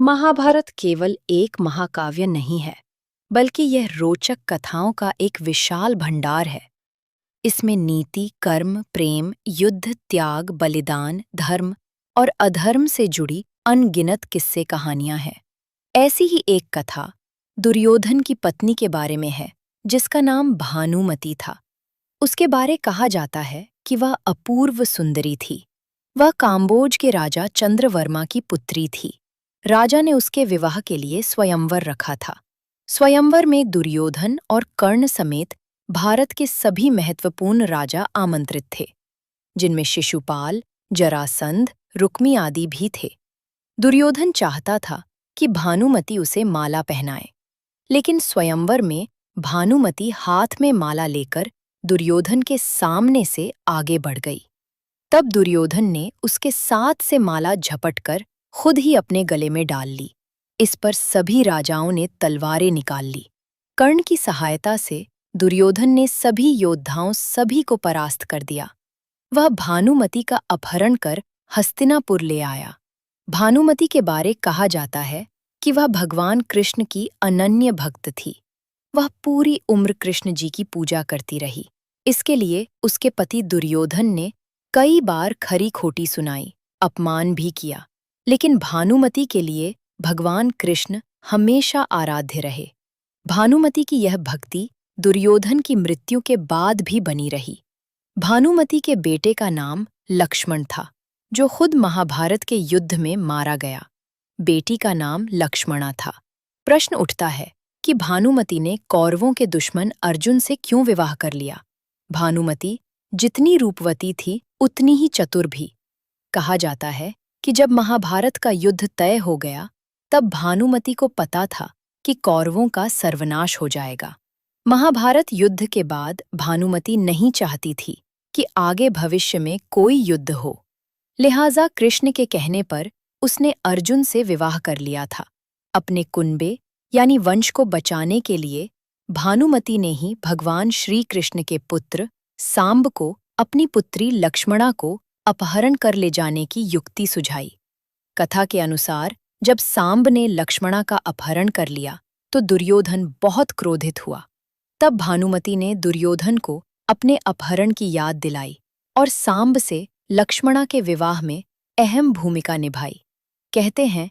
महाभारत केवल एक महाकाव्य नहीं है, बल्कि यह रोचक कथाओं का एक विशाल भंडार है। इसमें नीति, कर्म, प्रेम, युद्ध, त्याग, बलिदान, धर्म और अधर्म से जुड़ी अनगिनत किस्से कहानियां हैं। ऐसी ही एक कथा दुर्योधन की पत्नी के बारे में है, जिसका नाम भानुमति था। उसके बारे कहा जाता है कि वह अपूर्व सुंदरी थी। वह काम्बोज के राजा चंद्रवर्मा की पुत्री थी। राजा ने उसके विवाह के लिए स्वयंवर रखा था। स्वयंवर में दुर्योधन और कर्ण समेत भारत के सभी महत्वपूर्ण राजा आमंत्रित थे, जिनमें शिशुपाल, जरासंध, रुक्मी आदि भी थे। दुर्योधन चाहता था कि भानुमति उसे माला पहनाए, लेकिन स्वयंवर में भानुमति हाथ में माला लेकर दुर्योधन के सामने से आगे बढ़ गई। तब दुर्योधन ने उसके साथ से माला झपटकर खुद ही अपने गले में डाल ली। इस पर सभी राजाओं ने तलवारें निकाल ली। कर्ण की सहायता से दुर्योधन ने सभी योद्धाओं सभी को परास्त कर दिया। वह भानुमति का अपहरण कर हस्तिनापुर ले आया। भानुमति के बारे कहा जाता है कि वह भगवान कृष्ण की अनन्य भक्त थी। वह पूरी उम्र कृष्ण जी की पूजा करती रही। इसके लिए उसके पति दुर्योधन ने कई बार खरी खोटी सुनाई, अपमान भी किया, लेकिन भानुमति के लिए भगवान कृष्ण हमेशा आराध्य रहे। भानुमति की यह भक्ति दुर्योधन की मृत्यु के बाद भी बनी रही। भानुमति के बेटे का नाम लक्ष्मण था, जो खुद महाभारत के युद्ध में मारा गया। बेटी का नाम लक्ष्मणा था। प्रश्न उठता है कि भानुमति ने कौरवों के दुश्मन अर्जुन से क्यों विवाह कर लिया। भानुमति जितनी रूपवती थी, उतनी ही चतुर भी। कहा जाता है कि जब महाभारत का युद्ध तय हो गया, तब भानुमति को पता था कि कौरवों का सर्वनाश हो जाएगा। महाभारत युद्ध के बाद भानुमति नहीं चाहती थी कि आगे भविष्य में कोई युद्ध हो। लिहाजा कृष्ण के कहने पर उसने अर्जुन से विवाह कर लिया था। अपने कुनबे यानी वंश को बचाने के लिए भानुमति ने ही भगवान श्री कृष्ण के पुत्र सांब को अपनी पुत्री लक्ष्मणा को अपहरण कर ले जाने की युक्ति सुझाई। कथा के अनुसार जब सांब ने लक्ष्मणा का अपहरण कर लिया तो दुर्योधन बहुत क्रोधित हुआ। तब भानुमति ने दुर्योधन को अपने अपहरण की याद दिलाई और सांब से लक्ष्मणा के विवाह में अहम भूमिका निभाई। कहते हैं